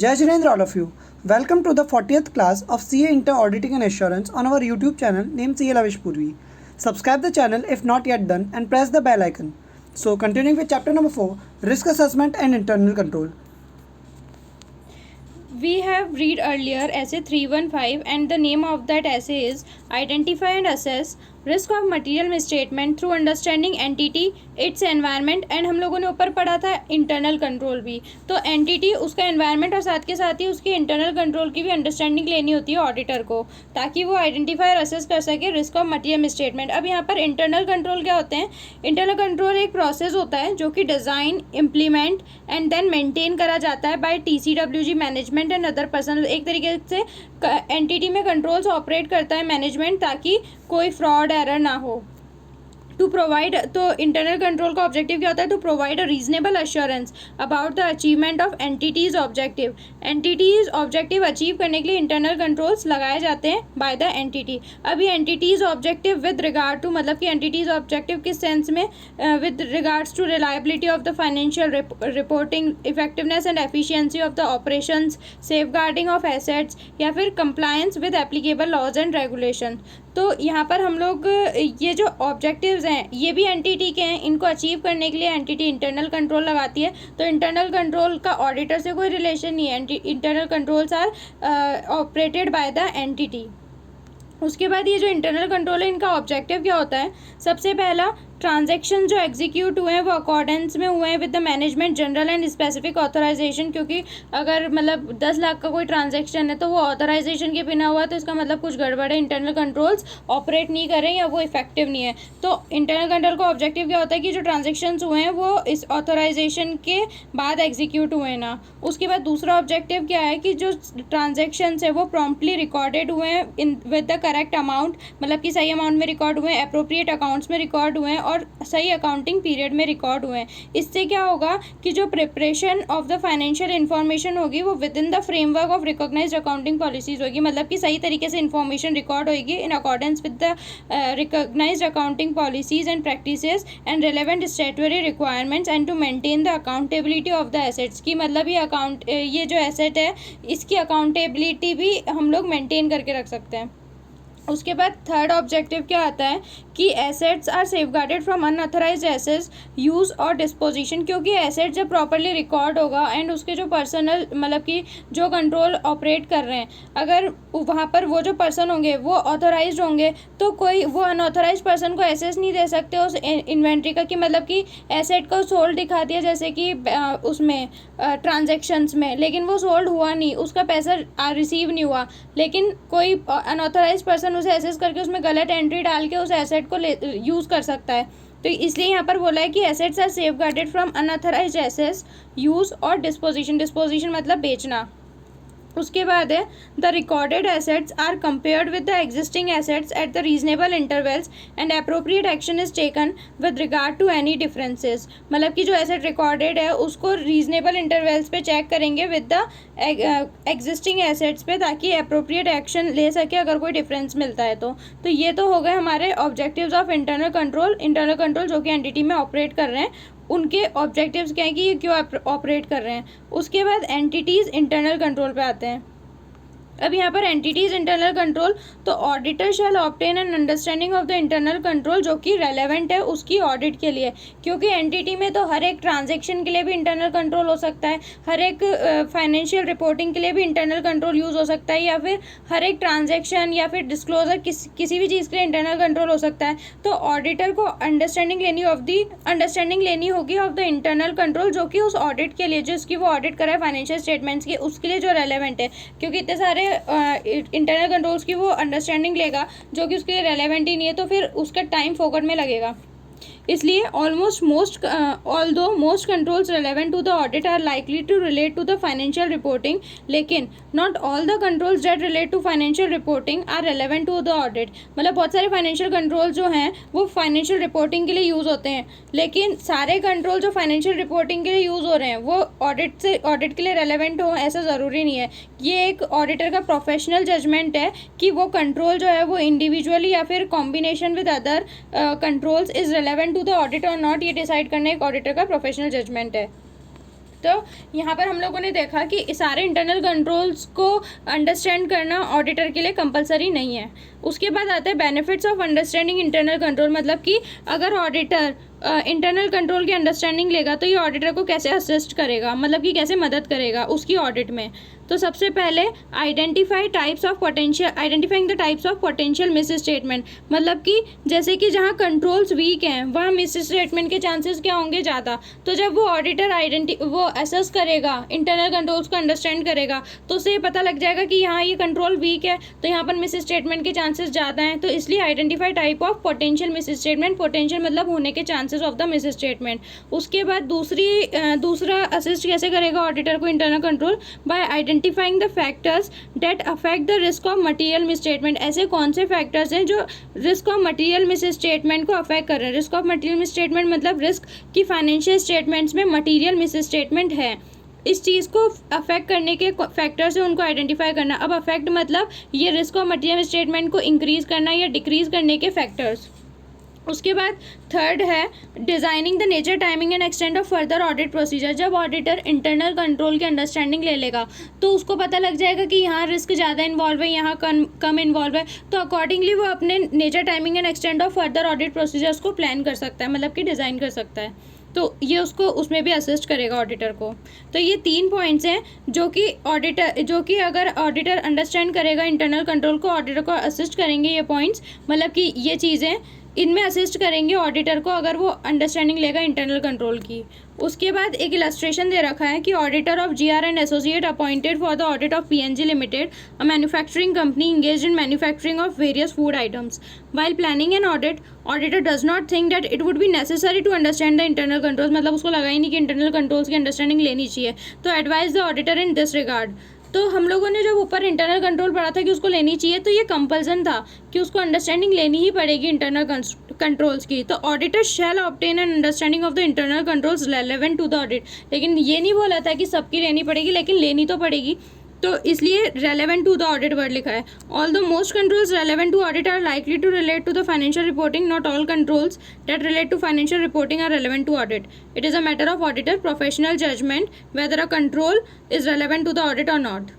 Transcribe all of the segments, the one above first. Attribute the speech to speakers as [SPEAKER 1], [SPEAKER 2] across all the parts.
[SPEAKER 1] Jai Jirendra, all of you. Welcome to the 40th class of CA Inter Auditing and Assurance on our YouTube channel named CA Lavish Purvi. Subscribe the channel if not yet done and press the bell icon. So, continuing with chapter number 4, Risk Assessment and Internal Control.
[SPEAKER 2] We have read earlier essay 315 and the name of that essay is Identify and Assess Risk of Material Misstatement Through Understanding Entity, Its Environment and हम लोगों ने ऊपर पढ़ा था internal control भी। तो entity, उसका environment और साथ के साथ ही उसकी इंटरनल कंट्रोल की भी अंडरस्टैंडिंग लेनी होती है ऑडिटर को, ताकि वो आइडेंटिफाई और असेस कर सके रिस्क ऑफ मटीरियल मिसस्टेटमेंट। अब यहाँ पर इंटरनल कंट्रोल क्या होते हैं? इंटरनल कंट्रोल एक प्रोसेस होता है जो कि design, implement and then maintain करा जाता है by TCWG management and other person. एक तरीके से एंटिटी में कंट्रोल्स ऑपरेट करता है मैनेजमेंट, ताकि कोई फ्रॉड एरर ना हो। टू प्रोवाइड, तो इंटरनल कंट्रोल का ऑब्जेक्टिव क्या होता है? To provide a reasonable assurance about the achievement of entities objective. Entities objective achieve करने के लिए इंटरनल कंट्रोल्स लगाए जाते हैं बाय द एंटिटी। अब ये entities objective with regard to, मतलब कि एंटिटीज ऑब्जेक्टिव किस सेंस में? With regards to reliability of the financial reporting, effectiveness and efficiency of the operations, safeguarding of assets या फिर compliance with applicable laws and regulation. तो यहाँ पर हम लोग ये जो ऑब्जेक्टिव्स हैं ये भी एंटिटी के हैं, इनको अचीव करने के लिए एंटिटी इंटरनल कंट्रोल लगाती है। तो इंटरनल कंट्रोल का ऑडिटर से कोई रिलेशन नहीं है, internal controls are operated by the entity. उसके बाद ये जो इंटरनल कंट्रोल है, इनका ऑब्जेक्टिव क्या होता है? सबसे पहला, ट्रांजैक्शन जो एग्जीक्यूट हुए हैं वो अकॉर्डेंस में हुए हैं with the management general and specific authorisation. क्योंकि अगर मतलब 10 लाख का कोई ट्रांजैक्शन है तो वो ऑथराइजेशन के बिना हुआ तो इसका मतलब कुछ गड़बड़ है, इंटरनल कंट्रोल्स ऑपरेट नहीं कर रहे हैं या वो इफेक्टिव नहीं है। तो इंटरनल कंट्रोल का ऑब्जेक्टिव क्या होता है कि जो ट्रांजेक्शन्स हुए हैं वो इस ऑथराइजेशन के बाद एग्जीक्यूट हुए ना। उसके बाद दूसरा ऑब्जेक्टिव क्या है कि जो ट्रांजेक्शन्स है वो प्रॉम्प्टली रिकॉर्डेड हुए हैं in with the correct amount, मतलब कि सही अमाउंट में रिकॉर्ड हुए हैं, अप्रोप्रिएट अकाउंट्स में रिकॉर्ड हुए हैं और सही अकाउंटिंग पीरियड में रिकॉर्ड हुए हैं। इससे क्या होगा कि जो preparation of the financial information होगी वो with in the framework of recognised accounting policies होगी, मतलब कि सही तरीके से इन्फॉर्मेशन रिकॉर्ड होगी in accordance with the recognised accounting policies and practices and relevant statutory requirements and to maintain the accountability of the assets की, मतलब ये जो एसेट है इसकी अकाउंटेबिलिटी भी हम लोग मेंटेन करके रख सकते हैं। उसके बाद थर्ड ऑब्जेक्टिव क्या आता है कि assets are safeguarded from unauthorised assets use or disposition. क्योंकि एसेट जब प्रॉपरली रिकॉर्ड होगा एंड उसके जो पर्सनल, मतलब कि जो कंट्रोल ऑपरेट कर रहे हैं, अगर वहाँ पर वो जो पर्सन होंगे वो ऑथराइज्ड होंगे तो कोई वो अनऑथराइज्ड पर्सन को एसेस नहीं दे सकते उस इन्वेंट्री का, कि मतलब कि एसेट को सोल्ड दिखा दिया जैसे कि उसमें ट्रांजेक्शन्स में, लेकिन वो सोल्ड हुआ नहीं, उसका पैसा रिसीव नहीं हुआ, लेकिन कोई अनऑथराइज्ड पर्सन उसे एसेस करके उसमें गलत एंट्री डाल के उस एसेट को यूज़ कर सकता है। तो इसलिए यहाँ पर बोला है कि assets are safeguarded from unauthorised assets use or disposition. Disposition मतलब बेचना। उसके बाद है the recorded assets are compared with the existing assets at the reasonable intervals and appropriate action is taken with regard to any differences. मतलब कि जो asset recorded है उसको रीजनेबल इंटरवल्स पे चेक करेंगे विद द एग्जिस्टिंग एसेट्स पे, ताकि appropriate action ले सके अगर कोई डिफरेंस मिलता है तो ये तो हो गए हमारे objectives of internal control. Internal control जो कि एंटिटी में ऑपरेट कर रहे हैं उनके ऑब्जेक्टिव्स क्या है कि ये क्यों ऑपरेट कर रहे हैं। उसके बाद एंटिटीज़ इंटरनल कंट्रोल पे आते हैं। अब यहाँ पर एंटिटीज़ इंटरनल कंट्रोल, तो auditor shall obtain an understanding of the internal control जो कि रेलेवेंट है उसकी ऑडिट के लिए। क्योंकि एंटिटी में तो हर एक ट्रांजैक्शन के लिए भी इंटरनल कंट्रोल हो सकता है, हर एक फाइनेंशियल रिपोर्टिंग के लिए भी इंटरनल कंट्रोल यूज़ हो सकता है, या फिर हर एक ट्रांजैक्शन या फिर डिस्क्लोजर किसी भी चीज़ के लिए इंटरनल कंट्रोल हो सकता है। तो ऑडिटर को अंडरस्टैंडिंग लेनी होगी ऑफ द इंटरनल कंट्रोल जो कि उस ऑडिट के लिए, जिसकी वो ऑडिट करे फाइनेंशियल स्टेटमेंट्स की, उसके लिए जो रेलेवेंट है। क्योंकि इतने सारे इंटरनल कंट्रोल्स की वो अंडरस्टैंडिंग लेगा जो कि उसके लिए रेलेवेंट ही नहीं है, तो फिर उसका टाइम फोकट में लगेगा। इसलिए although most controls relevant to the audit are likely to relate to the financial reporting, लेकिन not all the controls that relate to financial reporting are relevant to the audit। मतलब बहुत सारे फाइनेंशियल कंट्रोल जो हैं वो financial reporting के लिए use होते हैं, लेकिन सारे कंट्रोल जो फाइनेंशियल रिपोर्टिंग के लिए यूज़ हो रहे हैं वो ऑडिट के लिए रेलेवेंट हो ऐसा ज़रूरी नहीं है। ये एक ऑडिटर का प्रोफेशनल जजमेंट है कि वो कंट्रोल जो है वो इंडिविजुअली या फिर combination with other controls is relevant to the audit or not, ये डिसाइड करना एक ऑडिटर का प्रोफेशनल जजमेंट है। तो यहाँ पर हम लोगों ने देखा कि सारे इंटरनल कंट्रोल्स को अंडरस्टैंड करना ऑडिटर के लिए कंपलसरी नहीं है। उसके बाद आता है benefits of understanding internal control, मतलब कि अगर ऑडिटर इंटरनल कंट्रोल की अंडरस्टैंडिंग लेगा तो ये ऑडिटर को कैसे असिस्ट करेगा, मतलब कि कैसे मदद करेगा उसकी ऑडिट में। तो सबसे पहले identifying the types of potential miss statement, मतलब कि जैसे कि जहाँ कंट्रोल्स वीक हैं वहाँ मिस स्टेटमेंट के चांसेस क्या होंगे, ज़्यादा। तो जब वो ऑडिटर वो असेस करेगा, इंटरनल कंट्रोल्स को अंडरस्टैंड करेगा, तो उसे ये पता लग जाएगा कि यहाँ ये कंट्रोल वीक है तो यहाँ पर मिस स्टेटमेंट के चांसेस ज़्यादा हैं। तो इसलिए identify type of potential miss statement, potential मतलब होने के chances of the miss statement. उसके बाद दूसरा असिस्ट कैसे करेगा ऑडिटर को internal control, bye identifying the factors that affect the risk of material miss statement. ऐसे कौन से फैक्टर्स हैं जो risk of material miss statement को अफेक्ट कर रहे हैं। Risk of material miss statement मतलब रिस्क की फाइनेंशियल स्टेटमेंट्स में मटीरियल मिस स्टेटमेंट है, इस चीज़ को अफेक्ट करने के फैक्टर्स है उनको आइडेंटिफाई करना। अब अफेक्ट मतलब ये रिस्क ऑफ मटीरियल स्टेटमेंट को इंक्रीज करना या डिक्रीज करने के फैक्टर्स। उसके बाद थर्ड है designing the nature, timing and extent of further audit procedure. जब ऑडिटर इंटरनल कंट्रोल की अंडरस्टैंडिंग ले लेगा तो उसको पता लग जाएगा कि यहाँ रिस्क ज़्यादा इन्वॉल्व है, यहाँ कम इन्वॉल्व है, तो अकॉर्डिंगली वो अपने nature, timing and extent of further audit procedures को प्लान कर सकता है, मतलब कि डिज़ाइन कर सकता है। तो ये उसको उसमें भी असिस्ट करेगा ऑडिटर को। तो ये 3 पॉइंट्स हैं जो कि अगर ऑडिटर अंडरस्टैंड करेगा इंटरनल कंट्रोल को, ऑडिटर को असिस्ट करेंगे ये पॉइंट्स, मतलब कि ये चीज़ें इनमें असिस्ट करेंगे ऑडिटर को अगर वो अंडरस्टैंडिंग लेगा इंटरनल कंट्रोल की। उसके बाद एक इलस्ट्रेशन दे रखा है कि auditor of GR and associate appointed for the audit of PNG limited, a manufacturing company engaged in manufacturing of various food items. While planning an audit, auditor does not think that it would be necessary to understand the internal controls, मतलब उसको लगा ही नहीं कि internal controls की understanding लेनी चाहिए। तो advise the auditor in this regard. तो हम लोगों ने जब ऊपर इंटरनल कंट्रोल पढ़ा था कि उसको लेनी चाहिए, तो ये कंपल्सन था कि उसको अंडरस्टैंडिंग लेनी ही पड़ेगी इंटरनल कंट्रोल्स की। तो auditor shall obtain an understanding of the internal controls relevant to the audit, लेकिन ये नहीं बोला था कि सबकी लेनी पड़ेगी, लेकिन लेनी तो पड़ेगी। तो इसलिए relevant to the audit word लिखा है। All the most controls relevant to audit are likely to relate to the financial reporting, not all controls that relate to financial reporting are relevant to audit. It is a matter of auditor professional judgement whether a control is relevant to the audit or not.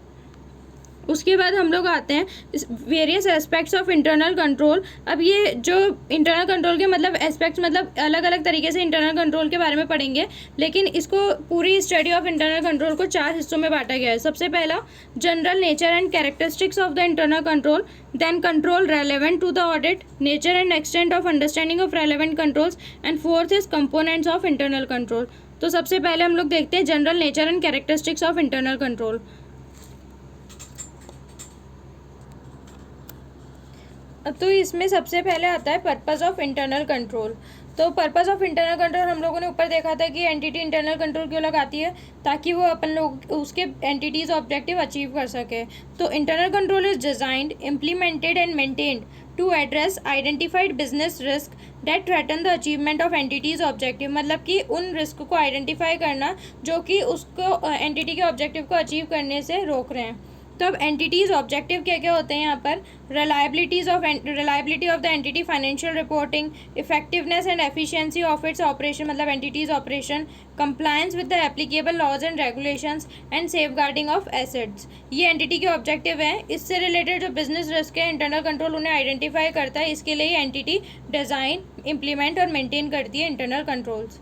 [SPEAKER 2] उसके बाद हम लोग आते हैं various aspects of internal control. अब ये जो internal control के मतलब एस्पेक्ट्स, मतलब अलग अलग तरीके से इंटरनल कंट्रोल के बारे में पढ़ेंगे, लेकिन इसको पूरी स्टडी ऑफ इंटरनल कंट्रोल को 4 हिस्सों में बांटा गया है। सबसे पहला general nature and characteristics of the internal control, then control relevant to the audit, nature and extent of understanding of relevant controls, and fourth is components of internal control. तो सबसे पहले हम लोग देखते हैं general nature and characteristics of internal control. तो इसमें सबसे पहले आता है पर्पस ऑफ इंटरनल कंट्रोल। तो पर्पस ऑफ इंटरनल कंट्रोल हम लोगों ने ऊपर देखा था कि एंटिटी इंटरनल कंट्रोल क्यों लगाती है, ताकि वो अपन लोग उसके एंटिटीज ऑब्जेक्टिव अचीव कर सके। तो internal control is designed, implemented and maintained to address identified business risk that threaten the achievement of entities objective, मतलब कि उन रिस्क को आइडेंटिफाई करना जो कि उसको एंटिटी के ऑब्जेक्टिव को अचीव करने से रोक रहे हैं। तो अब एंटिटीज़ ऑब्जेक्टिव क्या क्या होते हैं यहाँ पर, reliability of the entity financial reporting, effectiveness and efficiency of its operation, मतलब entity's operation, compliance with the applicable laws and regulations, and safeguarding of assets. ये एंटिटी के ऑब्जेक्टिव हैं। इससे रिलेटेड जो बिजनेस रिस्क है इंटरनल कंट्रोल उन्हें identify करता है। इसके लिए एंटिटी डिज़ाइन, इम्प्लीमेंट और मेंटेन करती है इंटरनल कंट्रोल्स।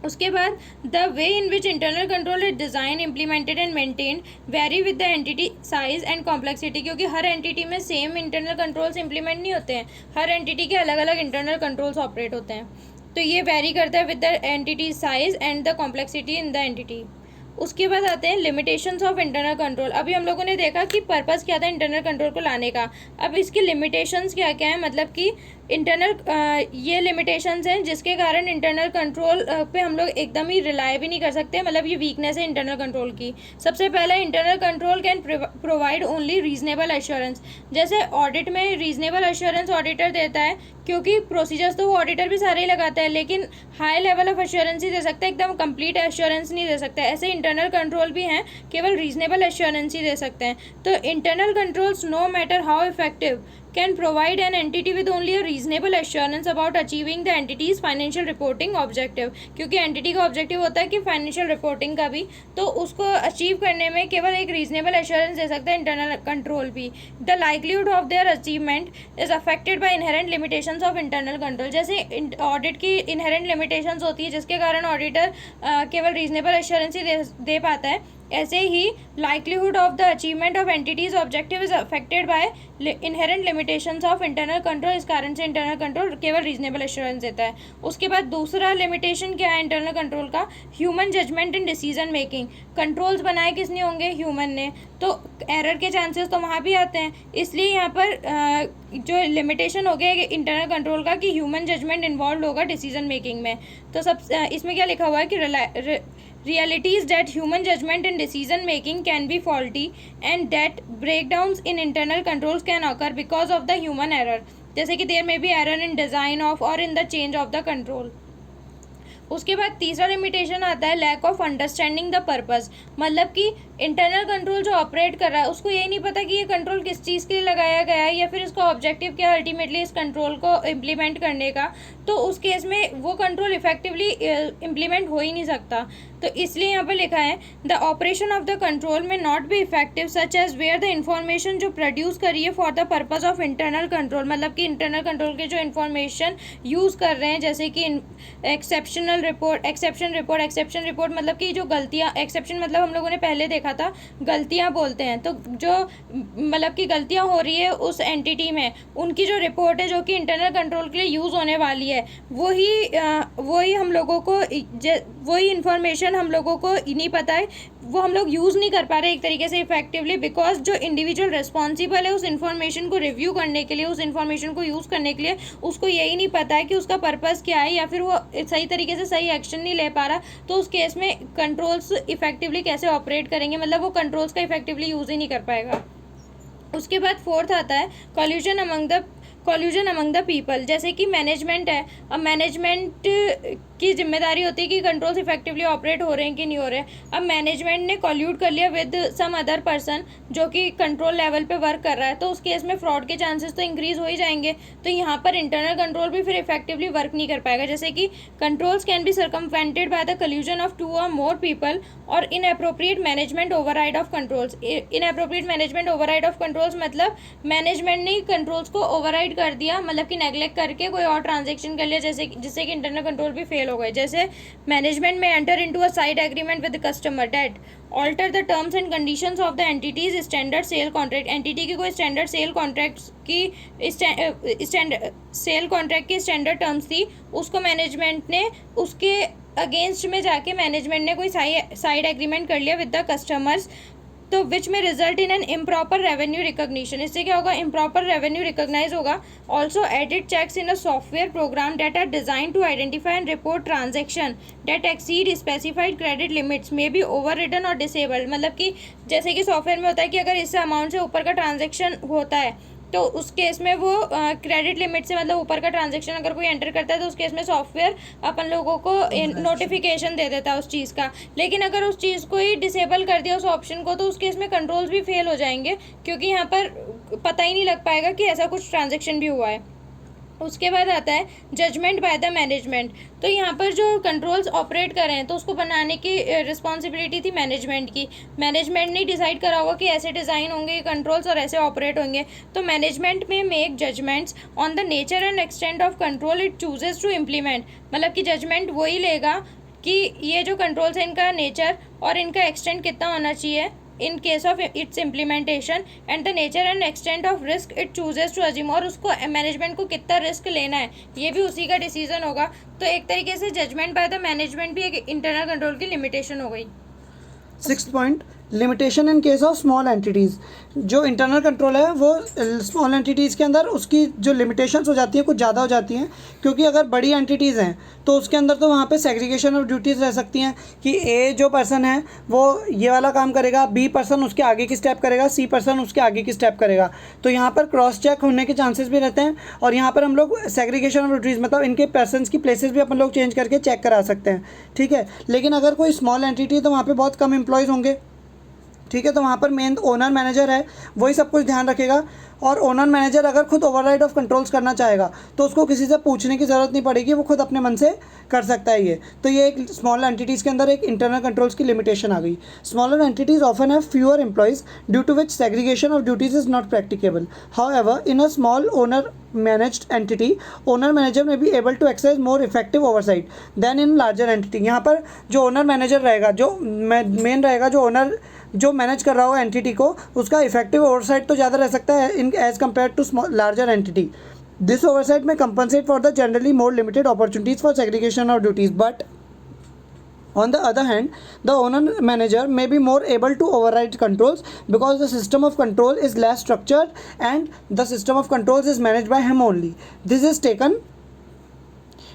[SPEAKER 2] उसके बाद the way in which internal control is designed, implemented and maintained very with the entity size and complexity, क्योंकि हर एंटिटी में सेम इंटरनल कंट्रोल्स इंप्लीमेंट नहीं होते हैं, हर एंटिटी के अलग अलग इंटरनल कंट्रोल्स ऑपरेट होते हैं। तो ये वेरी करता है with the entity size and the complexity in the entity. उसके बाद आते हैं लिमिटेशंस ऑफ इंटरनल कंट्रोल। अभी हम लोगों ने देखा कि पर्पस क्या था इंटरनल कंट्रोल को लाने का। अब इसकी लिमिटेशंस क्या क्या है, मतलब कि ये लिमिटेशंस हैं जिसके कारण इंटरनल कंट्रोल पे हम लोग एकदम ही रिलाई भी नहीं कर सकते, मतलब ये वीकनेस है इंटरनल कंट्रोल की। सबसे पहला internal control can provide only reasonable assurance. जैसे ऑडिट में रीजनेबल एश्योरेंस ऑडिटर देता है, क्योंकि प्रोसीजर्स तो वो ऑडिटर भी सारे ही लगाता है, लेकिन हाई लेवल ऑफ एश्योरेंस ही दे सकता है, एकदम कंप्लीट एश्योरेंस नहीं दे सकता। ऐसे इंटरनल कंट्रोल भी हैं, केवल रीजनेबल एश्योरेंस ही दे सकते हैं। तो internal controls no matter how effective can provide an entity with only a reasonable assurance about achieving the entity's financial reporting objective, क्योंकि entity का objective होता है कि financial reporting का भी, तो उसको achieve करने में केवल एक reasonable assurance दे सकता है internal control भी. The likelihood of their achievement is affected by inherent limitations of internal control. जैसे audit की inherent limitations होती है जिसके कारण auditor केवल reasonable assurance ही दे पाता है, ऐसे ही likelihood of the achievement of entity's objective is affected by inherent limitations of internal control. इस कारण से internal control केवल reasonable assurance देता है. उसके बाद दूसरा limitation क्या है internal control का? human judgment in decision making. controls बनाए किसने होंगे? human ने, तो error के chances तो वहाँ भी आते हैं. इसलिए यहाँ पर जो limitation हो गया internal control का कि human judgment involved होगा decision making में. तो सब इसमें क्या लिखा हुआ है कि reality is that human judgment and decision making can be faulty and that breakdowns in internal controls can occur because of the human error. जैसे कि there may be error in design of or in the change of the control. उसके बाद तीसरा limitation आता है lack of understanding the purpose. मतलब कि internal control जो ऑपरेट कर रहा है उसको यही नहीं पता कि ये कंट्रोल किस चीज़ के लिए लगाया गया है या फिर इसका ऑब्जेक्टिव क्या है अल्टीमेटली इस कंट्रोल को इम्प्लीमेंट करने का. तो उस केस में वो कंट्रोल इफेक्टिवली इम्प्लीमेंट हो ही नहीं सकता. तो इसलिए यहाँ पर लिखा है the operation of the control may not be effective such as where the information जो प्रोड्यूस करी है for the purpose of internal control. मतलब कि इंटरनल कंट्रोल के जो इन्फॉर्मेशन यूज़ कर रहे हैं, जैसे कि एक्सेप्शन रिपोर्ट मतलब कि जो गलतियाँ, एक्सेप्शन मतलब हम लोगों ने पहले देखा था गलतियाँ बोलते हैं, तो जो मतलब कि गलतियाँ हो रही है उस एंटिटी में उनकी जो रिपोर्ट है जो कि इंटरनल कंट्रोल के लिए यूज़ होने वाली है वही हम लोगों को वही इन्फॉर्मेशन हम लोगों को नहीं पता है, वो हम लोग यूज़ नहीं कर पा रहे एक तरीके से इफेक्टिवली, बिकॉज जो इंडिविजुअल रिस्पॉन्सिबल है उस इन्फॉर्मेशन को रिव्यू करने के लिए, उस इन्फॉर्मेशन को यूज़ करने के लिए उसको यही नहीं पता है कि उसका पर्पस क्या है या फिर वो सही तरीके से सही एक्शन नहीं ले पा रहा. तो उस केस में कंट्रोल्स इफेक्टिवली कैसे ऑपरेट करेंगे, मतलब वो कंट्रोल्स का इफेक्टिवली यूज़ ही नहीं कर पाएगा. उसके बाद फोर्थ आता है कॉल्यूजन अमंग द पीपल. जैसे कि मैनेजमेंट है, अब मैनेजमेंट की जिम्मेदारी होती है कि कंट्रोल्स इफेक्टिवली ऑपरेट हो रहे हैं कि नहीं हो रहे हैं. अब मैनेजमेंट ने कॉल्यूड कर लिया विद सम अदर पर्सन जो कि कंट्रोल लेवल पे वर्क कर रहा है, तो उस केस में फ्रॉड के चांसेस तो इंक्रीज हो ही जाएंगे. तो यहाँ पर इंटरनल कंट्रोल भी फिर इफेक्टिवली वर्क नहीं कर पाएगा. जैसे कि controls can be circumvented by the collusion of 2 or more people or inappropriate management override of controls. Inappropriate management override of controls मतलब मैनेजमेंट ने कंट्रोल्स को ओवरराइड कर दिया, मतलब कि नेग्लेक्ट करके कोई और ट्रांजेक्शन कर लिया जिससे कि इंटरनल कंट्रोल भी फेल हो गए. जैसे management may enter into a side agreement with customer that alter the terms and conditions of the entities standard sale contract. Entity की कोई स्टैंडर्ड सेल कॉन्ट्रैक्ट की सेल कॉन्ट्रैक्ट की स्टैंडर्ड टर्म्स थी, उसको मैनेजमेंट ने उसके अगेंस्ट में जाके मैनेजमेंट ने कोई साइड एग्रीमेंट कर लिया विद द कस्टमर्स, तो which may result in an improper revenue recognition. इससे क्या होगा, इम्प्रॉपर रेवेन्यू रिकॉग्नाइज होगा. Also edit checks in a software program that are design to identify and report transaction that exceed specified credit limits may be overridden or disabled. मतलब कि जैसे कि software में होता है कि अगर इस अमाउंट से ऊपर का ट्रांजेक्शन होता है तो उस केस में वो क्रेडिट लिमिट से मतलब ऊपर का ट्रांजैक्शन अगर कोई एंटर करता है तो उस केस में सॉफ्टवेयर अपन लोगों को नोटिफिकेशन दे देता है उस चीज़ का. लेकिन अगर उस चीज़ को ही डिसेबल कर दिया उस ऑप्शन को, तो उस केस में कंट्रोल्स भी फेल हो जाएंगे क्योंकि यहाँ पर पता ही नहीं लग पाएगा कि ऐसा कुछ ट्रांजैक्शन भी हुआ है. उसके बाद आता है जजमेंट बाय द मैनेजमेंट. तो यहाँ पर जो कंट्रोल्स ऑपरेट कर रहे हैं तो उसको बनाने की रिस्पॉन्सिबिलिटी थी मैनेजमेंट की. मैनेजमेंट ने डिसाइड करा होगा कि ऐसे डिज़ाइन होंगे ये कंट्रोल्स और ऐसे ऑपरेट होंगे. तो management may make judgements on the nature and extent of control it chooses to implement. मतलब कि जजमेंट वही लेगा कि ये जो कंट्रोल्स है इनका नेचर और इनका एक्सटेंट कितना होना चाहिए in case of its implementation and the nature and extent of risk it chooses to assume. और उसको मैनेजमेंट को कितना रिस्क लेना है ये भी उसी का डिसीजन होगा. तो एक तरीके से जजमेंट बाय द मैनेजमेंट भी एक इंटरनल कंट्रोल की लिमिटेशन हो गई.
[SPEAKER 1] 6th point limitation in case of small entities. जो इंटरनल कंट्रोल है वो स्मॉल एंटिटीज़ के अंदर उसकी जो लिमिटेशंस हो जाती हैं कुछ ज़्यादा हो जाती हैं, क्योंकि अगर बड़ी एंटिटीज़ हैं तो उसके अंदर तो वहाँ पे सेग्रीगेशन ऑफ ड्यूटीज़ रह सकती हैं कि ए जो पर्सन है वो ये वाला काम करेगा, बी पर्सन उसके आगे की स्टेप करेगा, सी पर्सन उसके आगे की स्टेप करेगा. तो यहाँ पर क्रॉस चेक होने के चांसेस भी रहते हैं और यहाँ पर हम लोग सेग्रीगेशन ऑफ ड्यूटीज़ मतलब इनके पर्सनस की प्लेसेस भी अपन लोग चेंज करके चेक करा सकते हैं. ठीक है, लेकिन अगर कोई स्मॉल एंटिटी है तो वहाँ पर बहुत कम एम्प्लॉयज़ होंगे ठीक है। तो वहाँ पर मेन ओनर मैनेजर है, वही सब कुछ ध्यान रखेगा। और ओनर मैनेजर अगर खुद ओवरराइड ऑफ कंट्रोल्स करना चाहेगा तो उसको किसी से पूछने की ज़रूरत नहीं पड़ेगी, वो खुद अपने मन से कर सकता है ये। तो ये एक स्मॉल एंटिटीज़ के अंदर एक इंटरनल कंट्रोल्स की लिमिटेशन आ गई। Smaller entities often have fewer employees due to which segregation of duties is not practicable. However in a small owner managed entity owner manager may be able to exercise more effective oversight than in larger entity. यहाँ पर जो owner manager रहेगा, जो main रहेगा, जो owner जो manage कर रहा होगा एंटिटी को, उसका इफेक्टिव ओवरसाइट तो ज़्यादा रह सकता है in as compare to small larger entity. This oversight may compensate for the generally more limited opportunities for segregation of duties, but on the other hand, the owner manager may be more able to override controls because the system of control is less structured and the system of controls is managed by him only. This is taken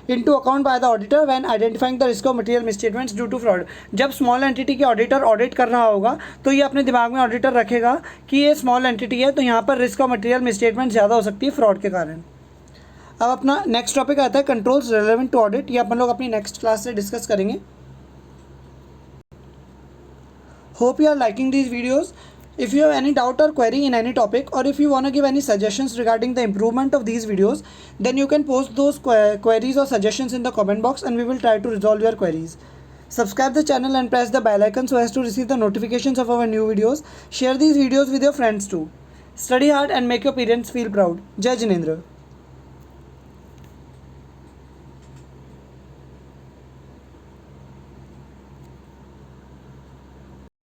[SPEAKER 1] into account by the auditor when identifying the risk of material misstatements due to fraud. जब small entity के auditor audit कर रहा होगा तो ये अपने दिमाग में ऑडिटर रखेगा कि ये स्मॉल एंटिटी है, तो यहाँ पर रिस्क ऑफ मटेरियल मिसस्टेटमेंट ज़्यादा हो सकती है फ्रॉड के कारण। अब अपना नेक्स्ट टॉपिक आता है कंट्रोल्स रेलेवेंट टू ऑडिट। ये अपन लोग अपनी नेक्स्ट क्लास से डिस्कस करेंगे। Hope you are liking these videos. If you have any doubt or query in any topic, or if you want to give any suggestions regarding the improvement of these videos, then you can post those queries or suggestions in the comment box and we will try to resolve your queries. Subscribe the channel and press the bell icon so as to receive the notifications of our new videos. Share these videos with your friends too. Study hard and make your parents feel proud. Jai Jinendra.